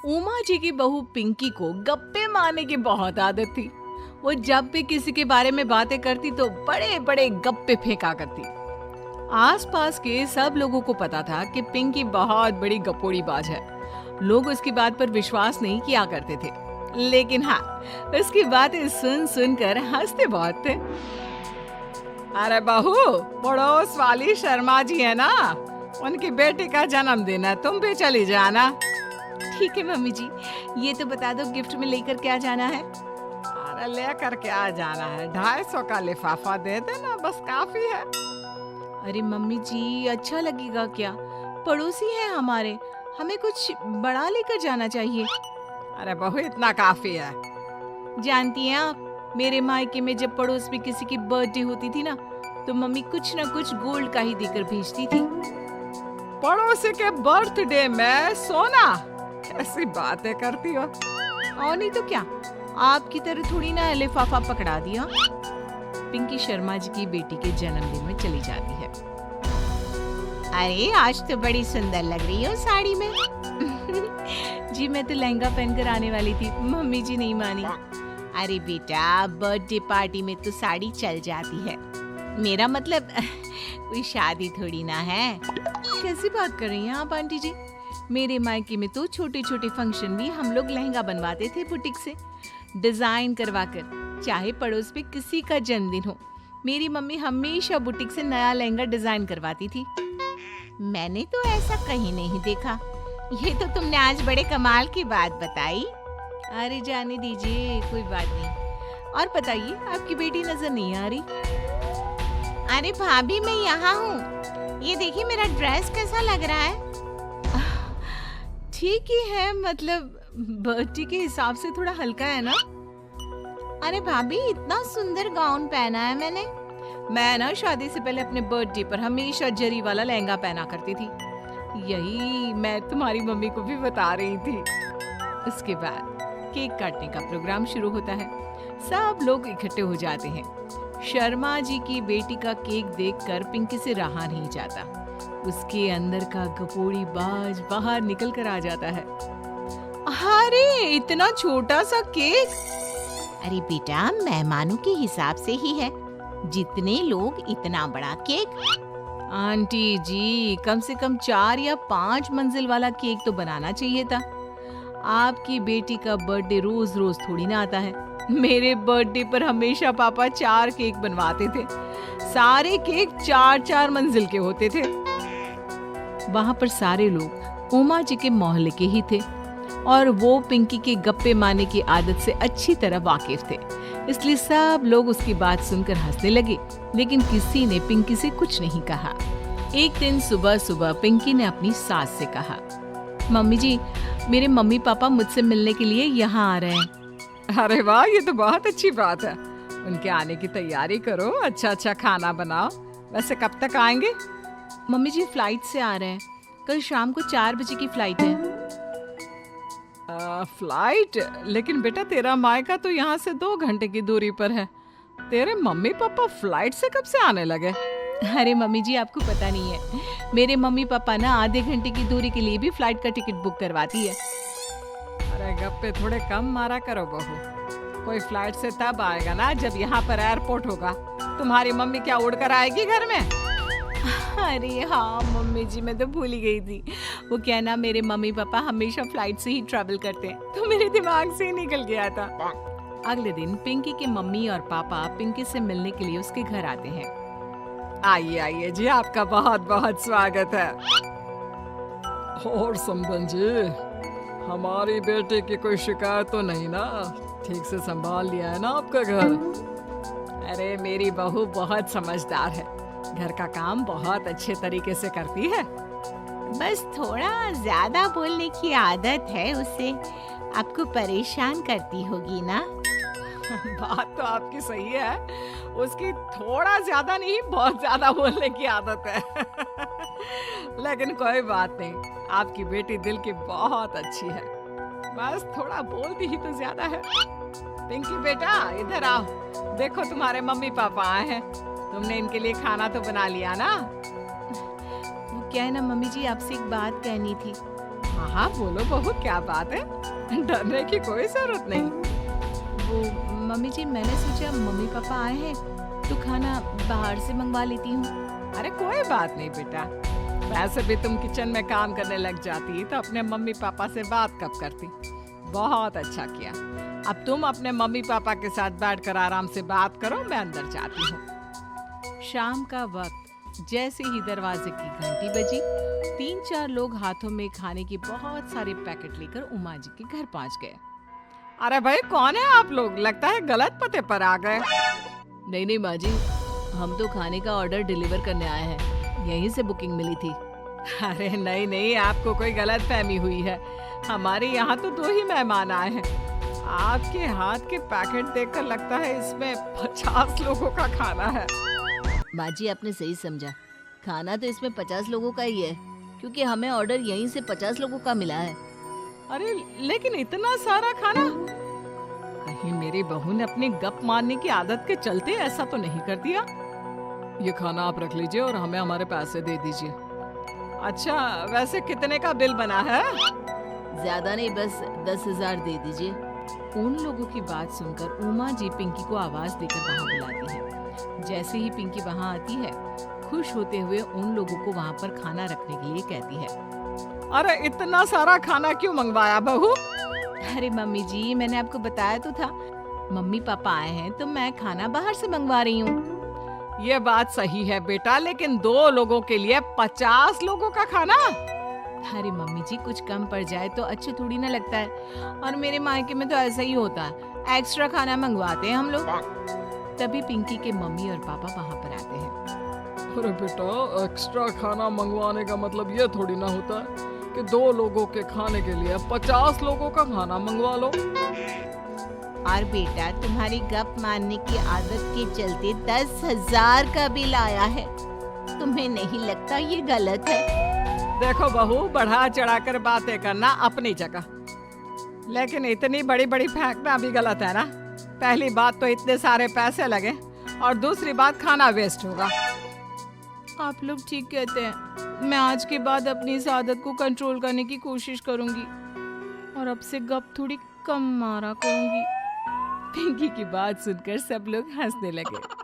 उमा जी की बहू पिंकी को गप्पे मारने की बहुत आदत थी। वो जब भी किसी के बारे में बातें करती तो बड़े बड़े गप्पे फेंका करती। आसपास के सब लोगों को पता था कि पिंकी बहुत बड़ी गपोड़ी बाज है। लोग उसकी बात पर विश्वास नहीं किया करते थे, लेकिन हाँ, उसकी बातें सुन सुनकर हंसते बहुत थे। अरे बहू, पड़ोस वाली शर्मा जी है ना, उनकी बेटी का जन्मदिन है, तुम भी चली जाना। ठीक है मम्मी जी, ये तो बता दो गिफ्ट में लेकर क्या जाना है? अरे लेकर क्या जाना है, 250 का लिफाफा दे देना, बस काफी है। अरे मम्मी जी, अच्छा लगेगा क्या? पड़ोसी है हमारे, हमें कुछ बड़ा लेकर जाना चाहिए। अरे बहू, इतना काफी है। जानती हैं आप, मेरे मायके में जब पड़ोस में किसी की बर्थडे होती थी ना, तो मम्मी कुछ ना कुछ गोल्ड का ही देकर भेजती थी। पड़ोसी के बर्थडे में सोना? ऐसी बातें करती हो। और नहीं तो क्या, आपकी तरह थोड़ी ना लिफाफा पकड़ा दिया। पिंकी शर्मा जी की बेटी के जन्मदिन में चली जाती है। अरे आज तो बड़ी सुंदर लग रही हो साड़ी में। जी मैं तो लहंगा पहनकर आने वाली थी, मम्मी जी नहीं मानी। अरे बेटा, बर्थडे पार्टी में तो साड़ी चल जाती है, मेरा मतलब कोई शादी थोड़ी ना है। कैसी बात कर रही हैं आप आंटी जी? मेरे मायके में तो छोटे छोटे फंक्शन भी हम लोग लहंगा बनवाते थे बुटीक से, डिजाइन करवाकर। चाहे पड़ोस में किसी का जन्मदिन हो, मेरी मम्मी हमेशा बुटीक से नया लहंगा डिजाइन करवाती थी। मैंने तो ऐसा कहीं नहीं देखा। ये तो तुमने आज बड़े कमाल की बात बताई। अरे जाने दीजिए, कोई बात नहीं। और बताइए, आपकी बेटी नजर नहीं आ रही? अरे भाभी, मैं यहाँ हूँ। ये देखिए मेरा ड्रेस कैसा लग रहा है? ठीक ही है, मतलब बर्थडे के हिसाब से थोड़ा हल्का है ना। अरे भाभी, इतना सुंदर गाउन पहना है मैंने। मैं ना शादी से पहले अपने बर्थडे पर हमेशा जरी वाला लहंगा पहना करती थी। यही मैं तुम्हारी मम्मी को भी बता रही थी। उसके बाद केक काटने का प्रोग्राम शुरू होता है। सब लोग इकट्ठे हो जाते हैं। शर्मा जी की बेटी का केक देखकर पिंकी से रहा नहीं जाता। उसके अंदर का गपोड़ी बाज बाहर निकल कर आ जाता है। अरे इतना छोटा सा केक! अरे बेटा, मेहमानों के हिसाब से ही है, जितने लोग इतना बड़ा केक। आंटी जी, कम से कम 4 या 5 मंजिल वाला केक तो बनाना चाहिए था। आपकी बेटी का बर्थडे रोज रोज थोड़ी ना आता है। मेरे बर्थडे पर हमेशा पापा 4 केक बनवाते थे। सारे केक 4-4 मंजिल के होते थे। वहां पर सारे लोग उमा जी के मोहल्ले के ही थे और वो पिंकी के गप्पे मारने की आदत से अच्छी तरह वाकिफ थे, इसलिए सब लोग उसकी बात सुनकर हंसने लगे, लेकिन किसी ने पिंकी से कुछ नहीं कहा। एक दिन सुबह सुबह पिंकी ने अपनी सास से कहा, मम्मी जी, मेरे मम्मी पापा मुझसे मिलने के लिए यहाँ आ रहे हैं। अरे वाह, ये तो बहुत अच्छी बात है। उनके आने की तैयारी करो, अच्छा अच्छा खाना बनाओ। वैसे कब तक आएंगे? मम्मी जी फ्लाइट से आ रहे हैं, कल शाम को 4 बजे की फ्लाइट है। फ्लाइट? लेकिन बेटा, तेरा मायका तो यहाँ से 2 घंटे की दूरी पर है। तेरे मम्मी पापा फ्लाइट से कब से आने लगे? अरे मम्मी जी, आपको पता नहीं है, मेरे मम्मी पापा ना आधे घंटे की दूरी के लिए भी फ्लाइट का टिकट बुक करवाती है। अरे गप्पे थोड़े कम मारा करो बहू। कोई फ्लाइट से तब आएगा ना जब यहाँ पर एयरपोर्ट होगा। तुम्हारी मम्मी क्या उड़कर आएगी घर में? अरे हाँ मम्मी जी, मैं तो भूल ही गई थी। वो क्या ना, मेरे मम्मी पापा हमेशा फ्लाइट से ही ट्रैवल करते हैं, तो मेरे दिमाग से ही निकल गया था। अगले दिन पिंकी के मम्मी और पापा पिंकी से मिलने के लिए उसके घर आते हैं। आइए आइए जी, आपका बहुत बहुत स्वागत है। और संबंध जी, हमारी बेटे की कोई शिकायत तो नहीं ना? ठीक से संभाल लिया है ना आपका घर? अरे मेरी बहू बहुत समझदार है, घर का काम बहुत अच्छे तरीके से करती है। बस थोड़ा ज्यादा बोलने की आदत है उसे, आपको परेशान करती होगी ना? बात तो आपकी सही है, उसकी थोड़ा ज्यादा नहीं बहुत ज्यादा बोलने की आदत है। लेकिन कोई बात नहीं, आपकी बेटी दिल की बहुत अच्छी है, बस थोड़ा बोलती ही तो ज्यादा है। पिंकी बेटा, इधर आओ, देखो तुम्हारे मम्मी पापा आए हैं। तुमने इनके लिए खाना तो बना लिया ना? वो क्या है ना मम्मी जी, आपसे एक बात कहनी थी। हाँ हाँ बोलो बहू, क्या बात है, डरने की कोई जरूरत नहीं। वो मम्मी जी, मैंने सोचा मम्मी पापा आए हैं तो खाना बाहर से मंगवा लेती हूँ। अरे कोई बात नहीं बेटा, वैसे भी तुम किचन में काम करने लग जाती तो अपने मम्मी पापा से बात कब करती। बहुत अच्छा किया। अब तुम अपने मम्मी पापा के साथ बैठकर आराम से बात करो, मैं अंदर जाती हूँ। शाम का वक्त जैसे ही दरवाजे की घंटी बजी, 3-4 लोग हाथों में खाने की बहुत सारे पैकेट लेकर उमा जी के घर पहुंच गए। अरे भाई कौन है आप लोग, लगता है गलत पते पर आ गए। नहीं नहीं माँ जी, हम तो खाने का ऑर्डर डिलीवर करने आए हैं, यहीं से बुकिंग मिली थी। अरे नहीं नहीं, आपको कोई गलत फहमी हुई है, हमारे यहाँ तो 2 ही मेहमान आए हैं। आपके हाथ के पैकेट देखकर लगता है इसमें 50 लोगों का खाना है। माँ जी आपने सही समझा, खाना तो इसमें 50 लोगों का ही है, क्योंकि हमें ऑर्डर यहीं से 50 लोगों का मिला है। अरे लेकिन इतना सारा खाना, कहीं मेरी बहू ने अपनी गप मारने की आदत के चलते ऐसा तो नहीं कर दिया। ये खाना आप रख लीजिए और हमें हमारे पैसे दे दीजिए। अच्छा वैसे कितने का बिल बना है? ज्यादा नहीं, बस 10,000 दे दीजिए। उन लोगों की बात सुनकर उमा जी पिंकी को आवाज देकर वहाँ बुलाती है। जैसे ही पिंकी वहाँ आती है, खुश होते हुए उन लोगों को वहाँ पर खाना रखने के लिए कहती है। अरे इतना सारा खाना क्यों मंगवाया बहू? अरे मम्मी जी, मैंने आपको बताया तो था, मम्मी पापा आए हैं तो मैं खाना बाहर से मंगवा रही हूँ। ये बात सही है बेटा, लेकिन 2 लोगों के लिए 50 लोगों का खाना? अरे मम्मी जी, कुछ कम पड़ जाए तो अच्छे थोड़ी ना लगता है, और मेरे मायके में तो ऐसा ही होता है, एक्स्ट्रा खाना मंगवाते हैं हम लोग। तभी पिंकी के मम्मी और पापा वहाँ पर आते हैं। अरे बेटा, एक्स्ट्रा खाना मंगवाने का मतलब ये थोड़ी ना होता है कि 2 लोगों के खाने के लिए 50 लोगों का खाना मंगवा लो। और बेटा, तुम्हारी गप मारने की आदत के चलते 10,000 का बिल आया है, तुम्हें नहीं लगता ये गलत है? देखो बहू, बढ़ा चढ़ाकर बातें करना अपनी जगह, लेकिन इतनी बड़ी बड़ी फेंकना भी गलत है ना। पहली बात तो इतने सारे पैसे लगे, और दूसरी बात खाना वेस्ट होगा। आप लोग ठीक कहते हैं, मैं आज के बाद अपनी इस आदत को कंट्रोल करने की कोशिश करूंगी और अब से गप थोड़ी कम मारा करूंगी। पिंकी की बात सुनकर सब लोग हंसने लगे।